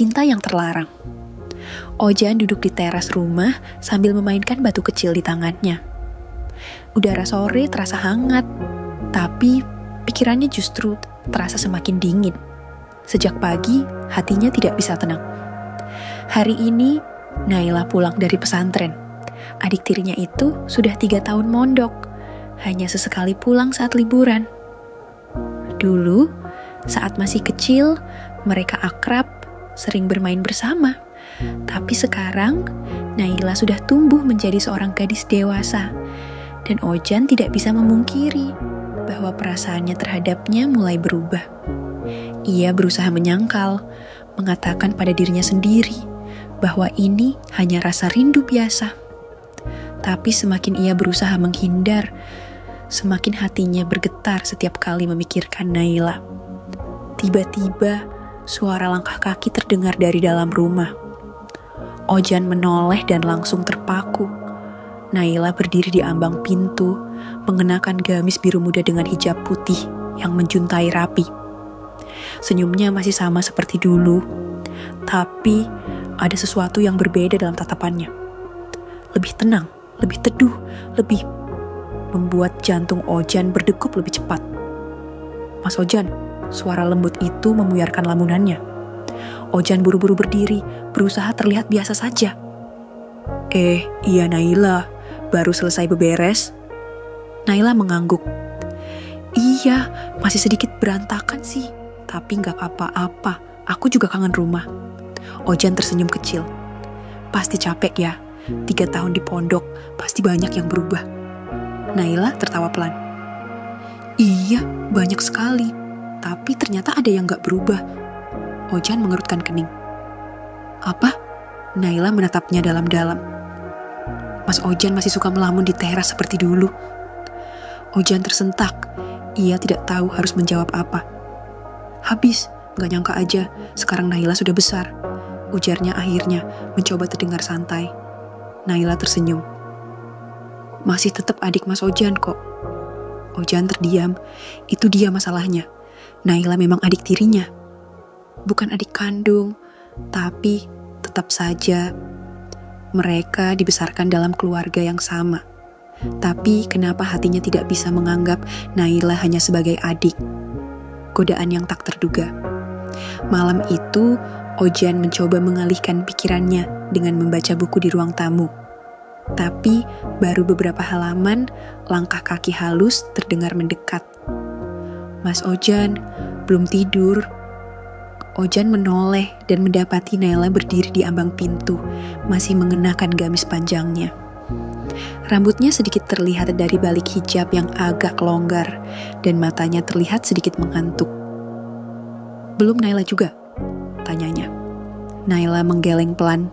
cinta yang terlarang. Ojan duduk di teras rumah sambil memainkan batu kecil di tangannya. Udara sore terasa hangat, tapi pikirannya justru terasa semakin dingin. Sejak pagi, hatinya tidak bisa tenang. Hari ini, Naila pulang dari pesantren. Adik tirinya itu sudah 3 tahun mondok, hanya sesekali pulang saat liburan. Dulu, saat masih kecil, mereka akrab, sering bermain bersama. Tapi sekarang, Naila sudah tumbuh menjadi seorang gadis dewasa. Dan Ojan tidak bisa memungkiri bahwa perasaannya terhadapnya mulai berubah. Ia berusaha menyangkal, mengatakan pada dirinya sendiri bahwa ini hanya rasa rindu biasa. Tapi semakin ia berusaha menghindar, semakin hatinya bergetar setiap kali memikirkan Naila. Tiba-tiba, suara langkah kaki terdengar dari dalam rumah. Ojan menoleh dan langsung terpaku. Naila berdiri di ambang pintu, mengenakan gamis biru muda dengan hijab putih yang menjuntai rapi. Senyumnya masih sama seperti dulu, tapi ada sesuatu yang berbeda dalam tatapannya. Lebih tenang, lebih teduh, lebih membuat jantung Ojan berdegup lebih cepat. "Mas Ojan," suara lembut itu membuyarkan lamunannya. Ojan buru-buru berdiri, berusaha terlihat biasa saja. Iya Naila, baru selesai beberes." Naila mengangguk. "Iya, masih sedikit berantakan sih, tapi gak apa-apa, aku juga kangen rumah." Ojan tersenyum kecil. "Pasti capek ya, 3 tahun di pondok, pasti banyak yang berubah." Naila tertawa pelan. "Iya, banyak sekali, tapi ternyata ada yang gak berubah." Ojan mengerutkan kening. "Apa?" Naila menatapnya dalam-dalam. "Mas Ojan masih suka melamun di teras seperti dulu." Ojan tersentak. Ia tidak tahu harus menjawab apa. "Habis, gak nyangka aja, sekarang Naila sudah besar," ujarnya akhirnya, mencoba terdengar santai. Naila tersenyum. "Masih tetap adik Mas Ojan kok." Ojan terdiam. Itu dia masalahnya. Naila memang adik tirinya. Bukan adik kandung, tapi tetap saja mereka dibesarkan dalam keluarga yang sama. Tapi kenapa hatinya tidak bisa menganggap Naila hanya sebagai adik? Godaan yang tak terduga. Malam itu, Ojan mencoba mengalihkan pikirannya dengan membaca buku di ruang tamu. Tapi baru beberapa halaman, langkah kaki halus terdengar mendekat. "Mas Ojan, belum tidur?" Ojan menoleh dan mendapati Naila berdiri di ambang pintu, masih mengenakan gamis panjangnya. Rambutnya sedikit terlihat dari balik hijab yang agak longgar, dan matanya terlihat sedikit mengantuk. "Belum Naila juga?" tanyanya. Naila menggeleng pelan.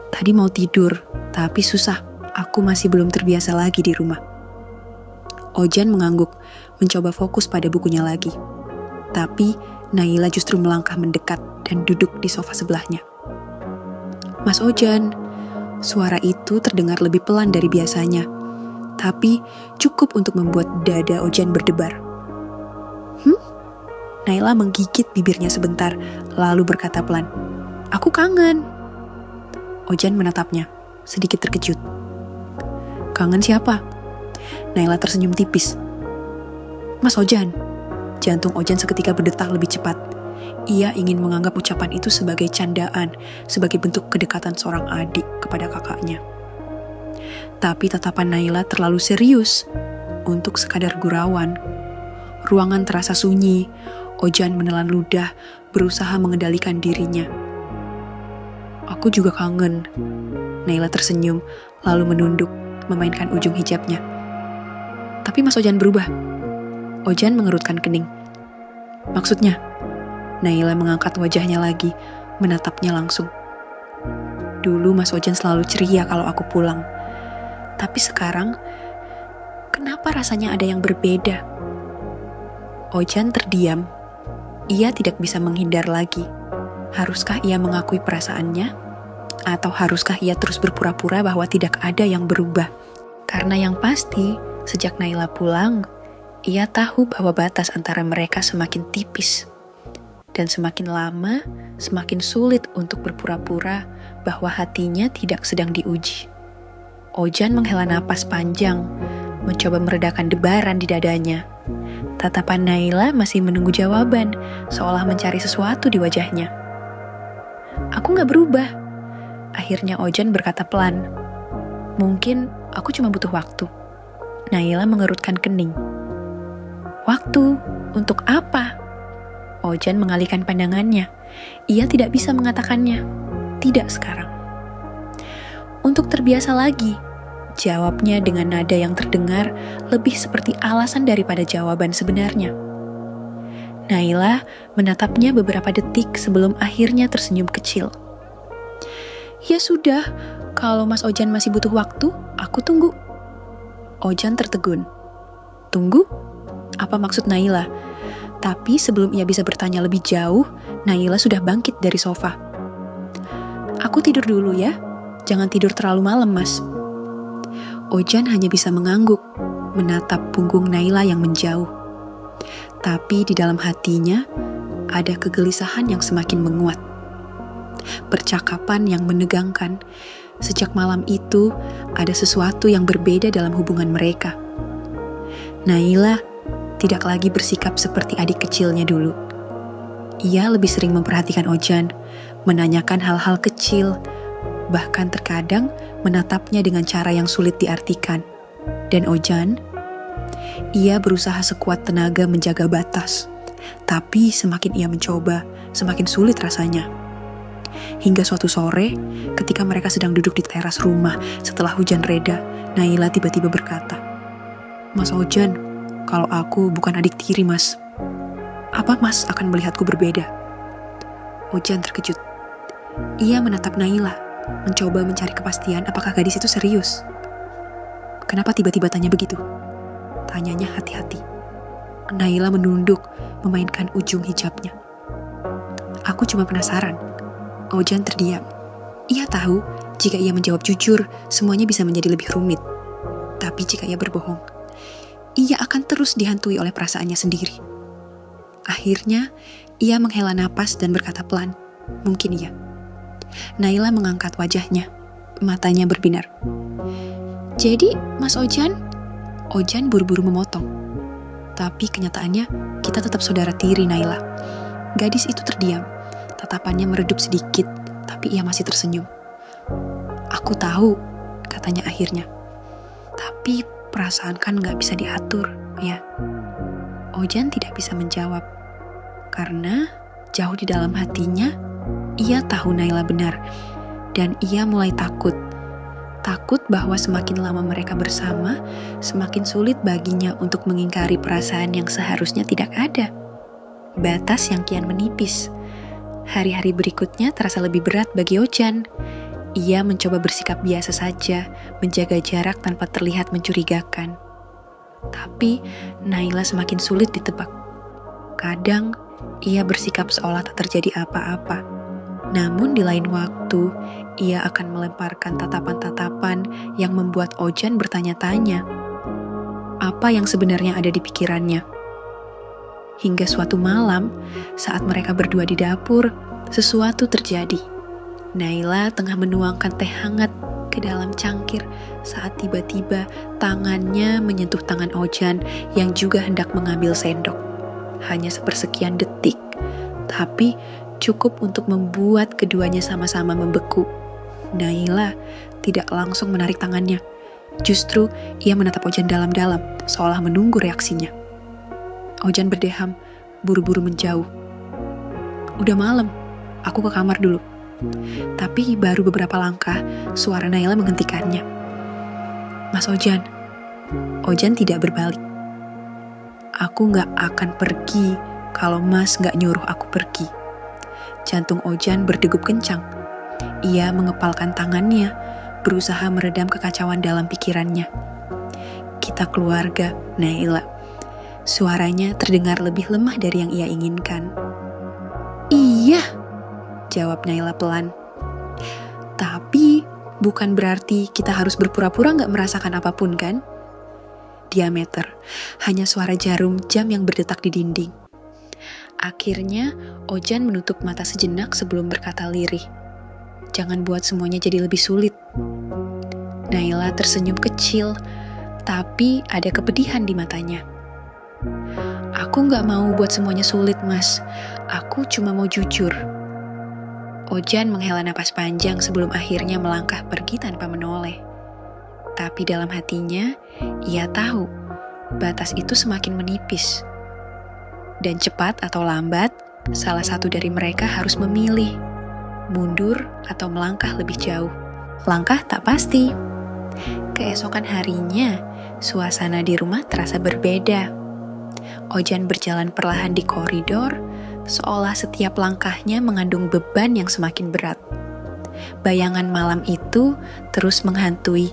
"Tadi mau tidur, tapi susah, aku masih belum terbiasa lagi di rumah." Ojan mengangguk, mencoba fokus pada bukunya lagi. Tapi Naila justru melangkah mendekat dan duduk di sofa sebelahnya. "Mas Ojan," suara itu terdengar lebih pelan dari biasanya, tapi cukup untuk membuat dada Ojan berdebar. Naila menggigit bibirnya sebentar, lalu berkata pelan, "Aku kangen." Ojan menatapnya, sedikit terkejut. "Kangen siapa?" Naila tersenyum tipis. "Mas Ojan." Jantung Ojan seketika berdetak lebih cepat. Ia ingin menganggap ucapan itu sebagai candaan, sebagai bentuk kedekatan seorang adik kepada kakaknya. Tapi tatapan Naila terlalu serius untuk sekadar gurauan. Ruangan terasa sunyi. Ojan menelan ludah, berusaha mengendalikan dirinya. "Aku juga kangen." Naila tersenyum, lalu menunduk, memainkan ujung hijabnya. "Tapi Mas Ojan berubah." Ojan mengerutkan kening. "Maksudnya?" Naila mengangkat wajahnya lagi, menatapnya langsung. "Dulu Mas Ojan selalu ceria kalau aku pulang. Tapi sekarang, kenapa rasanya ada yang berbeda?" Ojan terdiam. Ia tidak bisa menghindar lagi. Haruskah ia mengakui perasaannya? Atau haruskah ia terus berpura-pura bahwa tidak ada yang berubah? Karena yang pasti, sejak Naila pulang, ia tahu bahwa batas antara mereka semakin tipis. Dan semakin lama, semakin sulit untuk berpura-pura bahwa hatinya tidak sedang diuji. Ojan menghela napas panjang, mencoba meredakan debaran di dadanya. Tatapan Naila masih menunggu jawaban, seolah mencari sesuatu di wajahnya. Aku gak berubah. Akhirnya Ojan berkata pelan. Mungkin aku cuma butuh waktu. Naila mengerutkan kening. Waktu? Untuk apa? Ojan mengalihkan pandangannya. Ia tidak bisa mengatakannya. Tidak sekarang. Untuk terbiasa lagi. Jawabnya dengan nada yang terdengar lebih seperti alasan daripada jawaban sebenarnya. Naila menatapnya beberapa detik sebelum akhirnya tersenyum kecil. Ya sudah, kalau Mas Ojan masih butuh waktu, aku tunggu. Ojan tertegun. Tunggu? Apa maksud Naila? Tapi sebelum ia bisa bertanya lebih jauh, Naila sudah bangkit dari sofa. Aku tidur dulu ya, jangan tidur terlalu malam, Mas. Ojan hanya bisa mengangguk, menatap punggung Naila yang menjauh. Tapi di dalam hatinya, ada kegelisahan yang semakin menguat. Percakapan yang menegangkan. Sejak malam itu, ada sesuatu yang berbeda dalam hubungan mereka. Naila tidak lagi bersikap seperti adik kecilnya dulu. Ia lebih sering memperhatikan Ojan, menanyakan hal-hal kecil, bahkan terkadang menatapnya dengan cara yang sulit diartikan. Dan Ojan, ia berusaha sekuat tenaga menjaga batas. Tapi semakin ia mencoba, semakin sulit rasanya. Hingga suatu sore, ketika mereka sedang duduk di teras rumah setelah hujan reda, Naila tiba-tiba berkata, Mas Ojan, kalau aku bukan adik tiri, Mas. Apa Mas akan melihatku berbeda? Ojan terkejut. Ia menatap Naila, mencoba mencari kepastian apakah gadis itu serius. Kenapa tiba-tiba tanya begitu? Tanyanya hati-hati. Naila menunduk, memainkan ujung hijabnya. Aku cuma penasaran. Ojan terdiam. Ia tahu, jika ia menjawab jujur, semuanya bisa menjadi lebih rumit. Tapi jika ia berbohong, ia akan terus dihantui oleh perasaannya sendiri. Akhirnya, ia menghela napas dan berkata pelan, mungkin iya. Naila mengangkat wajahnya, matanya berbinar. Jadi, Mas Ojan? Ojan buru-buru memotong. Tapi kenyataannya, kita tetap saudara tiri, Naila. Gadis itu terdiam, tatapannya meredup sedikit, tapi ia masih tersenyum. Aku tahu, katanya akhirnya. Tapi perasaan kan gak bisa diatur, ya. Ojan tidak bisa menjawab. Karena jauh di dalam hatinya, ia tahu Naila benar. Dan ia mulai takut. Takut bahwa semakin lama mereka bersama, semakin sulit baginya untuk mengingkari perasaan yang seharusnya tidak ada. Batas yang kian menipis. Hari-hari berikutnya terasa lebih berat bagi Ojan. Ia mencoba bersikap biasa saja, menjaga jarak tanpa terlihat mencurigakan. Tapi Naila semakin sulit ditebak. Kadang ia bersikap seolah tak terjadi apa-apa. Namun di lain waktu, ia akan melemparkan tatapan-tatapan yang membuat Ojan bertanya-tanya. Apa yang sebenarnya ada di pikirannya? Hingga suatu malam, saat mereka berdua di dapur, sesuatu terjadi. Naila tengah menuangkan teh hangat ke dalam cangkir saat tiba-tiba tangannya menyentuh tangan Ojan yang juga hendak mengambil sendok. Hanya sepersekian detik, tapi cukup untuk membuat keduanya sama-sama membeku. Naila tidak langsung menarik tangannya. Justru ia menatap Ojan dalam-dalam, seolah menunggu reaksinya. Ojan berdeham, buru-buru menjauh. Udah malam, aku ke kamar dulu. Tapi baru beberapa langkah, suara Naila menghentikannya. Mas Ojan. Ojan tidak berbalik. Aku gak akan pergi kalau Mas gak nyuruh aku pergi. Jantung Ojan berdegup kencang. Ia mengepalkan tangannya, berusaha meredam kekacauan dalam pikirannya. Kita keluarga, Naila. Suaranya terdengar lebih lemah dari yang ia inginkan. Iya, jawab Naila pelan. Tapi bukan berarti kita harus berpura-pura gak merasakan apapun kan? Diameter, hanya suara jarum jam yang berdetak di dinding. Akhirnya, Ojan menutup mata sejenak sebelum berkata lirih. Jangan buat semuanya jadi lebih sulit. Naila tersenyum kecil, tapi ada kepedihan di matanya. Aku gak mau buat semuanya sulit, Mas. Aku cuma mau jujur. Ojan menghela napas panjang sebelum akhirnya melangkah pergi tanpa menoleh. Tapi dalam hatinya, ia tahu batas itu semakin menipis. Dan cepat atau lambat, salah satu dari mereka harus memilih, mundur atau melangkah lebih jauh. Langkah tak pasti. Keesokan harinya, suasana di rumah terasa berbeda. Ojan berjalan perlahan di koridor, seolah setiap langkahnya mengandung beban yang semakin berat. Bayangan malam itu terus menghantui.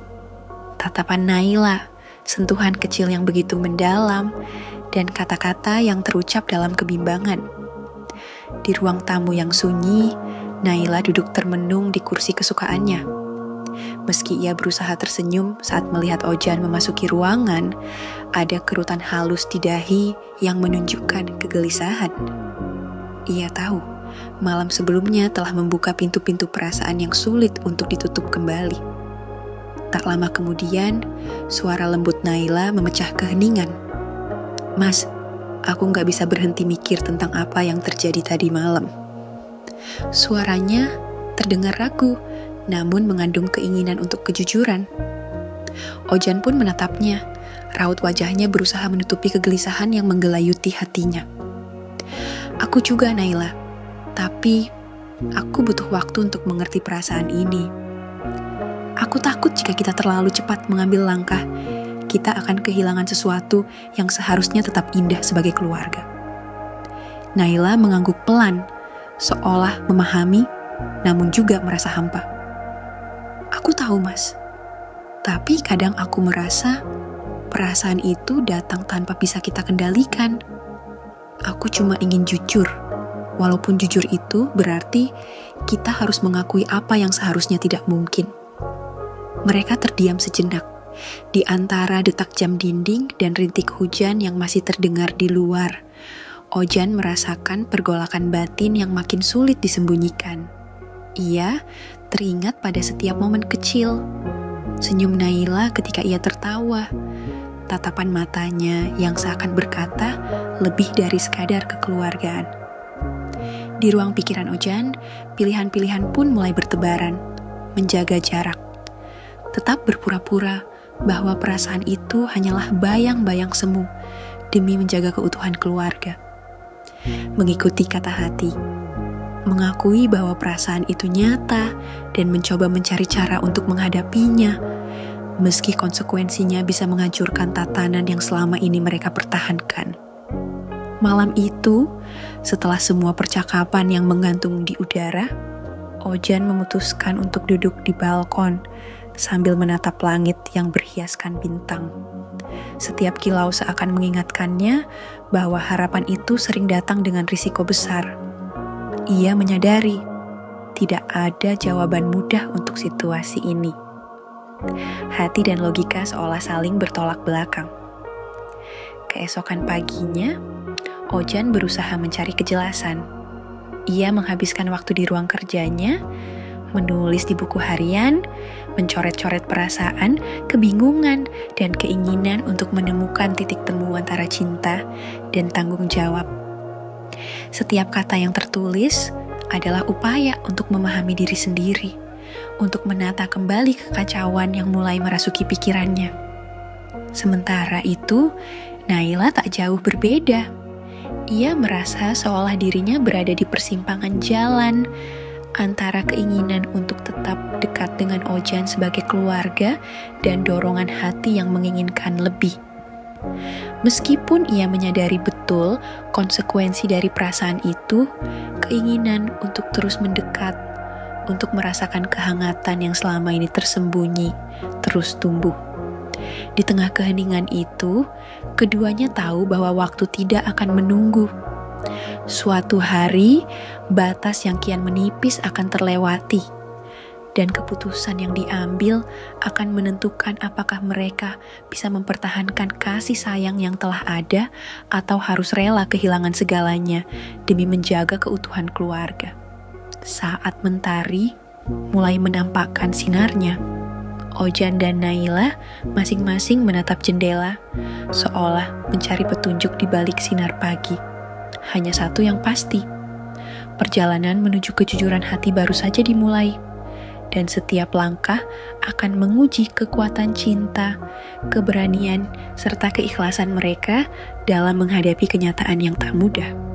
Tatapan Naila, sentuhan kecil yang begitu mendalam, dan kata-kata yang terucap dalam kebimbangan. Di ruang tamu yang sunyi, Naila duduk termenung di kursi kesukaannya. Meski ia berusaha tersenyum saat melihat Ojan memasuki ruangan, ada kerutan halus di dahi yang menunjukkan kegelisahan. Ia tahu, malam sebelumnya telah membuka pintu-pintu perasaan yang sulit untuk ditutup kembali. Tak lama kemudian, suara lembut Naila memecah keheningan. Mas, aku gak bisa berhenti mikir tentang apa yang terjadi tadi malam. Suaranya terdengar ragu, namun mengandung keinginan untuk kejujuran. Ojan pun menatapnya, raut wajahnya berusaha menutupi kegelisahan yang menggelayuti hatinya. Aku juga, Naila, tapi aku butuh waktu untuk mengerti perasaan ini. Aku takut jika kita terlalu cepat mengambil langkah, kita akan kehilangan sesuatu yang seharusnya tetap indah sebagai keluarga. Naila mengangguk pelan, seolah memahami, namun juga merasa hampa. Aku tahu, Mas. Tapi kadang aku merasa perasaan itu datang tanpa bisa kita kendalikan. Aku cuma ingin jujur, walaupun jujur itu berarti kita harus mengakui apa yang seharusnya tidak mungkin. Mereka terdiam sejenak. Di antara detak jam dinding dan rintik hujan yang masih terdengar di luar, Ojan merasakan pergolakan batin yang makin sulit disembunyikan. Ia teringat pada setiap momen kecil, senyum Naila ketika ia tertawa, tatapan matanya yang seakan berkata lebih dari sekadar kekeluargaan. Di ruang pikiran Ojan, pilihan-pilihan pun mulai bertebaran, menjaga jarak. Tetap berpura-pura bahwa perasaan itu hanyalah bayang-bayang semu demi menjaga keutuhan keluarga. Mengikuti kata hati, mengakui bahwa perasaan itu nyata dan mencoba mencari cara untuk menghadapinya, meski konsekuensinya bisa menghancurkan tatanan yang selama ini mereka pertahankan. Malam itu, setelah semua percakapan yang menggantung di udara, Ojan memutuskan untuk duduk di balkon sambil menatap langit yang berhiaskan bintang. Setiap kilau seakan mengingatkannya bahwa harapan itu sering datang dengan risiko besar. Ia menyadari tidak ada jawaban mudah untuk situasi ini. Hati dan logika seolah saling bertolak belakang. Keesokan paginya, Ojan berusaha mencari kejelasan. Ia menghabiskan waktu di ruang kerjanya, menulis di buku harian, mencoret-coret perasaan, kebingungan, dan keinginan untuk menemukan titik temu antara cinta dan tanggung jawab. Setiap kata yang tertulis adalah upaya untuk memahami diri sendiri, untuk menata kembali kekacauan yang mulai merasuki pikirannya. Sementara itu, Naila tak jauh berbeda. Ia merasa seolah dirinya berada di persimpangan jalan antara keinginan untuk tetap dekat dengan Ojan sebagai keluarga dan dorongan hati yang menginginkan lebih. Meskipun ia menyadari betul konsekuensi dari perasaan itu, keinginan untuk terus mendekat, untuk merasakan kehangatan yang selama ini tersembunyi, terus tumbuh. Di tengah keheningan itu, keduanya tahu bahwa waktu tidak akan menunggu. Suatu hari, batas yang kian menipis akan terlewati. dan keputusan yang diambil akan menentukan apakah mereka bisa mempertahankan kasih sayang yang telah ada atau harus rela kehilangan segalanya demi menjaga keutuhan keluarga. Saat mentari mulai menampakkan sinarnya, Ojan dan Naila masing-masing menatap jendela, seolah mencari petunjuk di balik sinar pagi. Hanya satu yang pasti, perjalanan menuju kejujuran hati baru saja dimulai, dan setiap langkah akan menguji kekuatan cinta, keberanian, serta keikhlasan mereka dalam menghadapi kenyataan yang tak mudah.